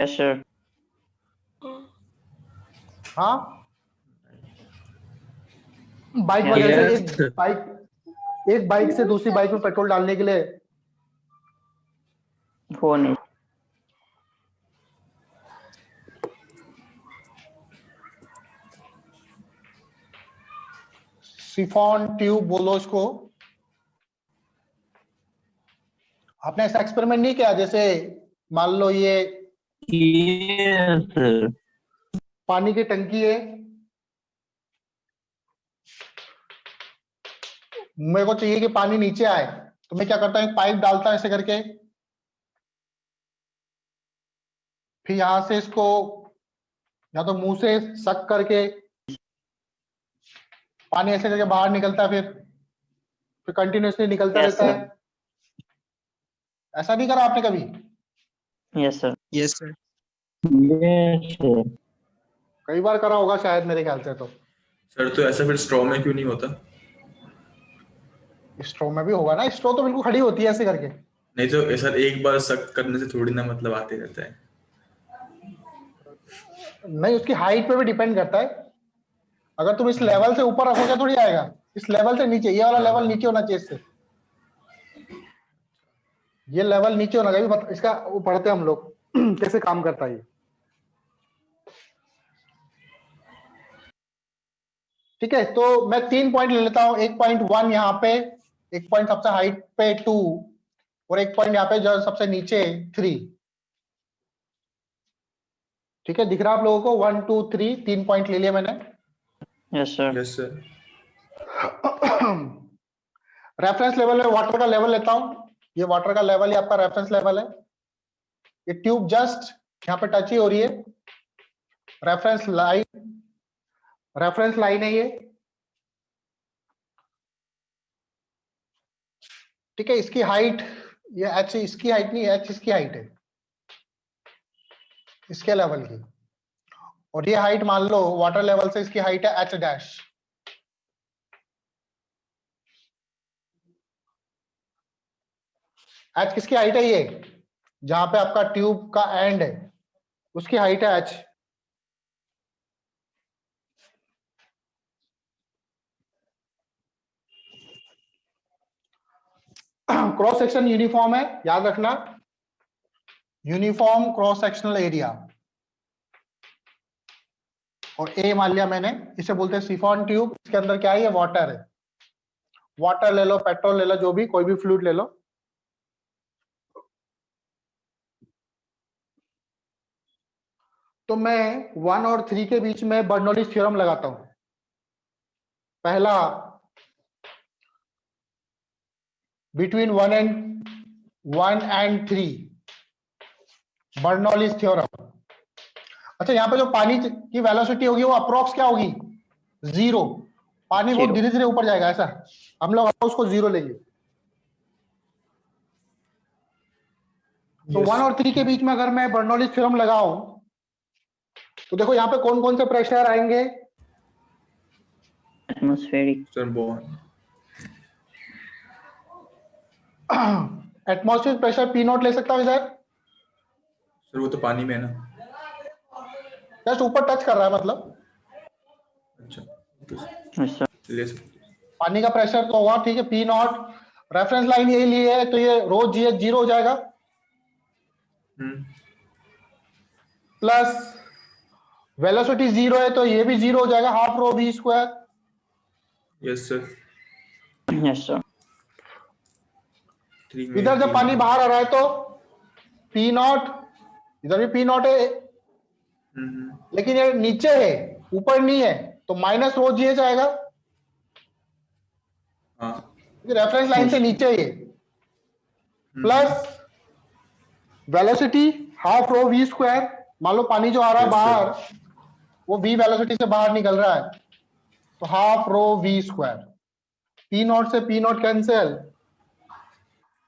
Yes sir. हाँ, bike वगैरह से एक बाइक से दूसरी बाइक में पेट्रोल डालने के लिए वो नहीं। सिफॉन ट्यूब बोलो इसको। आपने ऐसा एक्सपेरिमेंट नहीं किया? जैसे मान लो ये सर पानी की टंकी है, मेरे को चाहिए कि पानी नीचे आए, तो मैं क्या करता हूँ, एक पाइप डालता हूं ऐसे करके, फिर यहां से इसको या तो मुंह से सक करके पानी ऐसे करके बाहर निकलता है, फिर कंटिन्यूअसली निकलता यस रहता सर। है। ऐसा नहीं करा आपने कभी? Yes sir. Yes sir. Yes sir. कई बार करा होगा शायद, मेरे ख्याल से। तो सर तो ऐसा फिर स्ट्रॉ में क्यों नहीं होता? स्ट्रो में भी होगा ना, स्ट्रो तो बिल्कुल खड़ी होती है ऐसे करके। नहीं तो सर एक बार सक करने से थोड़ी ना मतलब आते रहता है। नहीं, उसकी हाइट पे भी डिपेंड करता है। अगर तुम इस लेवल से ऊपर रखोगे थोड़ी आएगा, इस लेवल से नीचे, ये वाला लेवल नीचे होना चाहिए इससे, ये लेवल नीचे होना चाहिए। इसका वो पढ़ते हैं हम लोग कैसे काम करता है ये। ठीक है, तो मैं 3 पॉइंट ले लेता हूं। 1.1 यहाँ पे, एक पॉइंट सबसे हाइट पे 2, और एक पॉइंट यहाँ पे जो सबसे नीचे 3। ठीक है, दिख रहा है आप लोगों को? 1 2 3, 3 पॉइंट ले लिया मैंने। Yes sir. Yes sir. Reference level में वाटर का लेवल लेता हूं। ये वाटर का लेवल ही आपका रेफरेंस लेवल है। ये ट्यूब जस्ट यहाँ पे टच ही हो रही है, रेफरेंस लाइन है ये। ठीक है, इसकी हाइट, ये एच इसकी हाइट नहीं है, एच इसकी हाइट है, इसके लेवल की। और ये हाइट मान लो वाटर लेवल से इसकी हाइट है एच डैश। एच किसकी हाइट है? ये जहां पे आपका ट्यूब का एंड है उसकी हाइट है एच। क्रॉस सेक्शन यूनिफॉर्म है, याद रखना, यूनिफॉर्म क्रॉस सेक्शनल एरिया। और ए मान लिया मैंने, इसे बोलते हैं सिफॉन ट्यूब। इसके अंदर क्या है? ये वाटर है। वाटर ले लो, पेट्रोल ले लो, जो भी, कोई भी फ्लूइड ले लो। तो मैं 1 और 3 के बीच में बर्नौलीज थ्योरम लगाता हूं। पहला, बिटवीन 1 एंड 3, बर्नौलीज थ्योरम। अच्छा, यहाँ पे जो पानी की वेलोसिटी होगी वो अप्रोक्स क्या होगी? 0। पानी बहुत धीरे धीरे ऊपर जाएगा, ऐसा हम लोग उसको 0 लेंगे। तो 1 और 3 के बीच में अगर मैं बर्नौलीज थ्योरम लगाऊं तो देखो यहाँ पे कौन कौन से प्रेशर आएंगे? Atmospheric. Sir bond. Atmospheric pressure P not ले सकता हूं इधर। सर वो तो पानी में है ना। जस्ट ऊपर टच कर रहा है, मतलब अच्छा यस सर। ले सकते। पानी का प्रेशर तो होगा। ठीक है, P नॉट, रेफरेंस लाइन यही ली है, तो ये रो जी एच 0 हो जाएगा, प्लस वेलोसिटी 0 है तो ये भी 0 हो जाएगा, half rho we square. Yes sir. Yes sir. इधर जब पानी बाहर आ रहा है तो P नॉट, इधर भी P नॉट है, लेकिन ये नीचे है, ऊपर नहीं है, तो माइनस रो जी एच आएगा। रेफरेंस लाइन से नीचे ही है, plus velocity half rho we square. मान लो पानी जो आ रहा है बाहर वो v वेलोसिटी से बाहर निकल रहा है, तो half rho we square. P naught से P नॉट कैंसिल,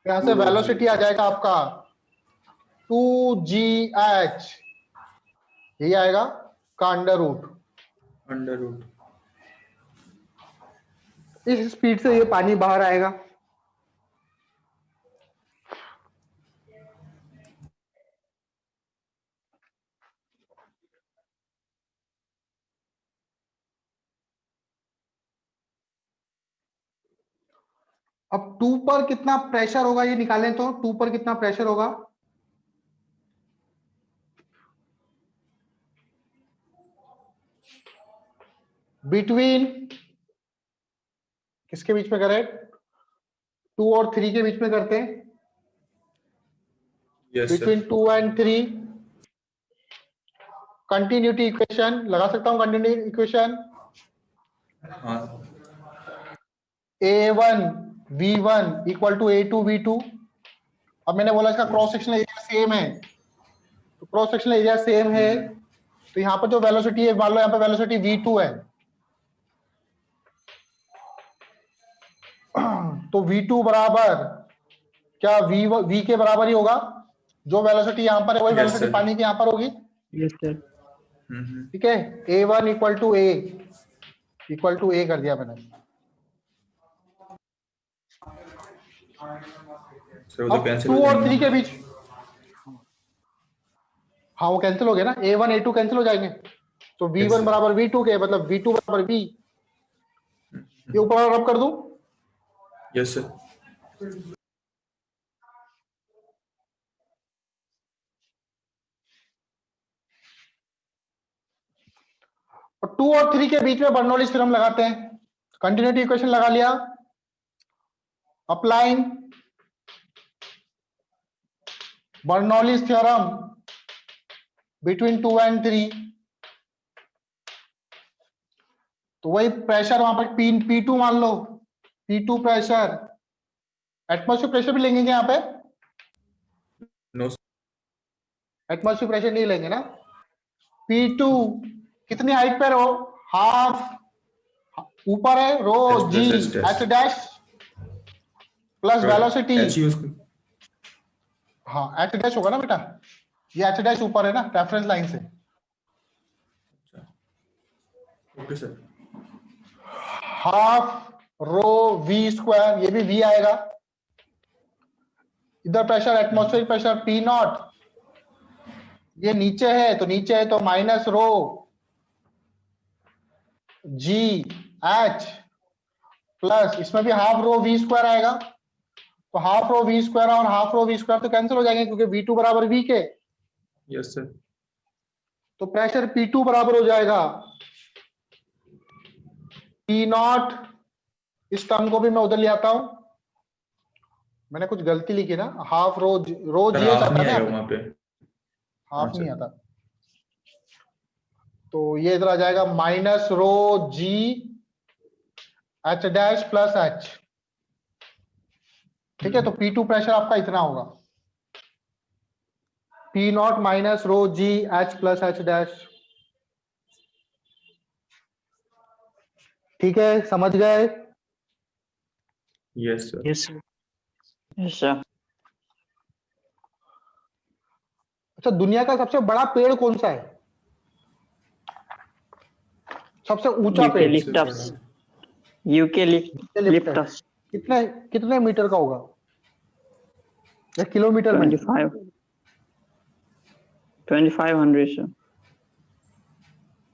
यहां से वेलोसिटी आ जाएगा आपका 2gh, यही आएगा का अंडर रूट। इस स्पीड से ये पानी बाहर आएगा। अब 2 पर कितना प्रेशर होगा ये निकालें, तो 2 पर कितना प्रेशर होगा? बिटवीन किसके बीच में करें? 2 और 3 के बीच में करते हैं। Yes between sir 2 and 3 continuity equation लगा सकता हूं। कंटिन्यूटी इक्वेशन हाँ A1 V1 equal to A2 V2। अब मैंने बोला इसका cross yes sectional area same है, तो क्रॉस सेक्शनल एरिया सेम है, तो यहाँ पर जो वेलोसिटी है, मान लो यहाँ पे वेलोसिटी V2 है, तो V2 बराबर क्या V के बराबर ही होगा। जो वेलोसिटी यहाँ पर है वही यस वेलोसिटी सर पानी की यहाँ पर होगी। Yes sir. ठीक है, A1 इक्वल टू A कर दिया मैंने। सर वो तो अब कैंसिल 2 हो और 3 जाएंगे। के बीच, हाँ वो कैंसिल हो गया ना, A1 A2 कैंसिल हो जाएंगे, तो यस V1 सर बराबर V2 के, मतलब V2 बराबर V। ये ऊपर रब कर दूं, यस सर और 2 और 3 के बीच में बर्नौलीज थ्योरम लगाते हैं। कंटिन्यूटी इक्वेशन लगा लिया, applying Bernoulli's theorem between 2 and 3, तो वही प्रेशर वहां पर P2 मान लो, P2 प्रेशर, एटमॉस्फेयर प्रेशर भी लेंगे क्या यहाँ पे? नो एटमॉस्फेयर प्रेशर नहीं लेंगे ना। P2 कितनी हाइट पर हो? हाफ, ऊपर है rho H G plus H dash H dash plus velocity. H use हाँ एच डैश होगा ना बेटा, ये एच डैश ऊपर है ना रेफरेंस लाइन से। Okay sir half rho we square, ये भी वी आएगा। इधर pressure atmospheric pressure P naught, ये नीचे है तो नीचे है तो माइनस रो जी एच प्लस, इसमें भी हाफ रो वी स्क्वायर आएगा, तो हाफ रो वी स्क्वायर और हाफ रो वी स्क्वायर तो कैंसिल हो जाएंगे क्योंकि V2 बराबर V के, यस सर तो प्रेशर P2 बराबर हो जाएगा P नॉट। इस टर्म को भी मैं उधर ले आता हूं, मैंने कुछ गलती लिखी ना, हाफ रो सर जी एच हाफ आता नहीं है ना आएगा यहाँ पे, वहां पे। हाँ हाफ नहीं सर आता, तो ये इधर आ जाएगा माइनस रो जी एच डैश प्लस एच। ठीक है, तो P2 प्रेशर आपका इतना होगा, P not minus rho ji H plus H dash. ठीक है, समझ गए? Yes sir yes sir. Yes sir. अच्छा, दुनिया का सबसे बड़ा पेड़ कौन सा है? सबसे ऊंचा पेड़ यूकेलिप्टस। यूकेलिप्टस। कितने कितने मीटर का होगा या किलोमीटर में? 25 2500 सर।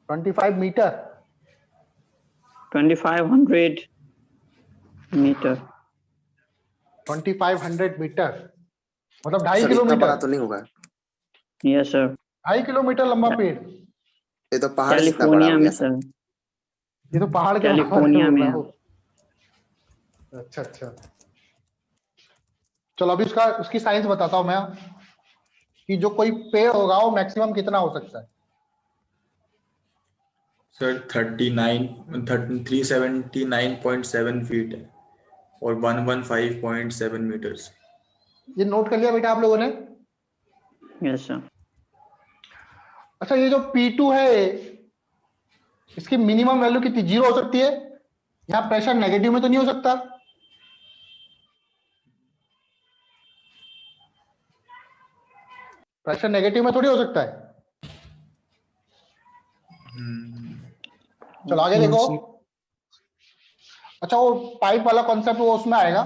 25 मीटर। 2500 मीटर। 2500 मीटर मतलब 2.5 सर इतना बड़ा किलोमीटर। तो नहीं होगा, यस सर। 2.5 किलोमीटर लंबा पेड़। ये तो पहाड़ जितना बड़ा कैलिफोर्निया हो में गया सर। ये तो पहाड़ के बराबर कैलिफोर्निया बोल में रहा है। हूँ। अच्छा अच्छा, चलो अभी उसका उसकी साइंस बताता हूं मैं, कि जो कोई पेड़ होगा वो मैक्सिमम कितना हो सकता है। सर 379.7 फीट है और 115.7 मीटर्स। ये नोट कर लिया बेटा आप लोगों ने? Yes sir. अच्छा, ये जो P2 है इसकी मिनिमम वैल्यू कितनी, 0 हो सकती है? यहाँ प्रेशर नेगेटिव में तो नहीं हो सकता? प्रेशर नेगेटिव में थोड़ी हो सकता है। चलो आगे देखो। अच्छा, वो पाइप वाला कॉन्सेप्ट वो उसमें आएगा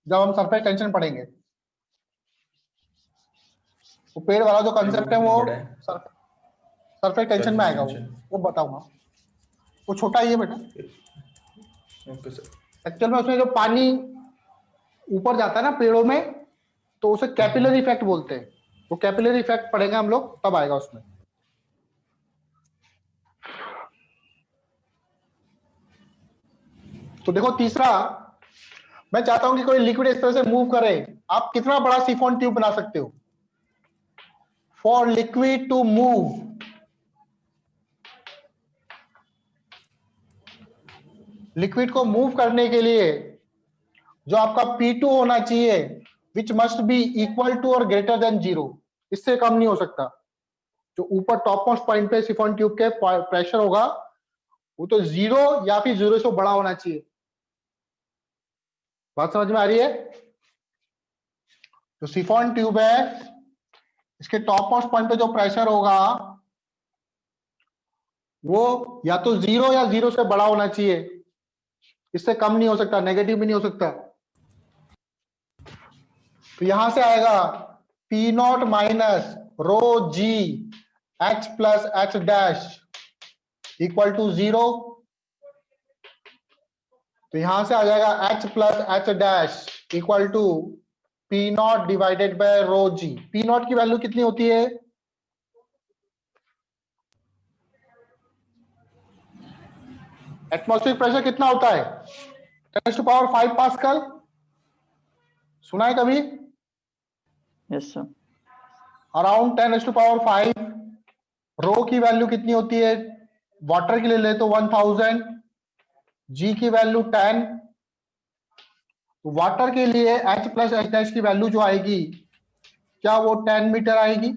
जब हम सरफेस टेंशन पढ़ेंगे। वो पेड़ वाला जो कॉन्सेप्ट है कितना वो बड़ा है सरफेस टेंशन में सरफेस आएगा, टेंशन? वो बताऊंगा। वो छोटा ही है बेटा, ओके सर एक्चुअल में उसमें जो पानी ऊपर जाता है ना पेड़ों में, तो उसे कैपिलरी इफेक्ट बोलते हैं। वो कैपिलरी इफेक्ट पढ़ेंगे हम लोग, तब आएगा उसमें। तो देखो तीसरा, मैं चाहता हूं कि कोई लिक्विड इस तरह से मूव करे, आप कितना बड़ा सिफॉन ट्यूब बना सकते हो। For liquid to move, liquid को मूव करने के लिए जो आपका P2 होना चाहिए, which must be equal to और ग्रेटर देन 0, इससे कम नहीं हो सकता। जो ऊपर टॉप मोस्ट पॉइंट पे सिफॉन ट्यूब के प्रेशर होगा, वो तो 0 या फिर 0 से बड़ा होना चाहिए। बात समझ में आ रही है? जो सिफॉन ट्यूब है, इसके टॉप मोस्ट पॉइंट पे जो प्रेशर होगा, वो या तो 0 या 0 से बड़ा होना चाहिए, इससे कम नहीं हो सकता, नेगेटिव भी नहीं हो सकता। तो यहां से आएगा P0 minus rho g H plus H dash equal to 0। तो यहां से आ जाएगा H plus H dash equal to P0 divided by rho g. P0 की वैल्यू कितनी होती है? एटमॉस्फेरिक प्रेशर कितना होता है? 10⁵ पास्कल। सुना है कभी? Yes sir. अराउंड 10⁵। रो की वैल्यू कितनी होती है? वाटर के लिए ले तो 1000, जी की वैल्यू 10। वाटर के लिए H प्लस H डैश की वैल्यू जो आएगी, क्या वो 10 मीटर आएगी?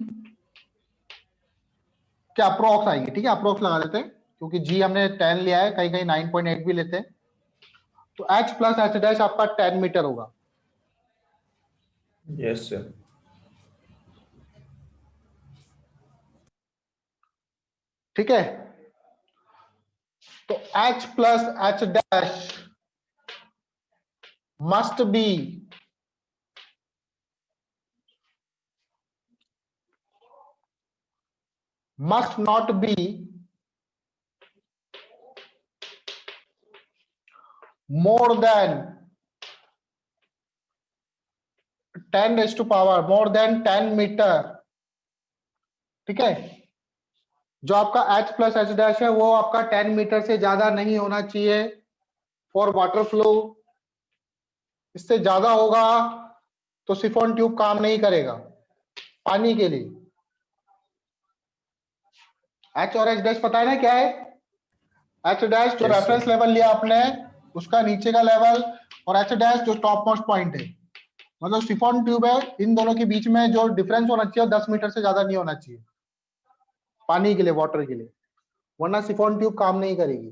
क्या अप्रोक्स आएगी? ठीक है, अप्रोक्स लगा देते हैं, क्योंकि जी हमने 10 लिया है, कहीं कहीं 9.8 भी लेते हैं। तो H प्लस H डैश आपका 10 मीटर होगा। Yes sir. ठीक है, तो H plus H dash must be must not be more than 10⁻, more than 10 metre. ठीक है, जो आपका H प्लस H डैश है वो आपका 10 मीटर से ज्यादा नहीं होना चाहिए फॉर वाटर फ्लो। इससे ज्यादा होगा तो सिफॉन ट्यूब काम नहीं करेगा पानी के लिए। H और H डैश पता है ना क्या है? H डैश जो Yes, sir. रेफरेंस लेवल लिया आपने, उसका नीचे का लेवल, और H डैश जो टॉप मोस्ट पॉइंट है। मतलब सिफॉन ट्यूब है, इन दोनों के बीच में जो डिफरेंस होना चाहिए 10 मीटर से ज्यादा नहीं होना चाहिए पानी के लिए, वाटर के लिए, वरना सिफॉन ट्यूब काम नहीं करेगी।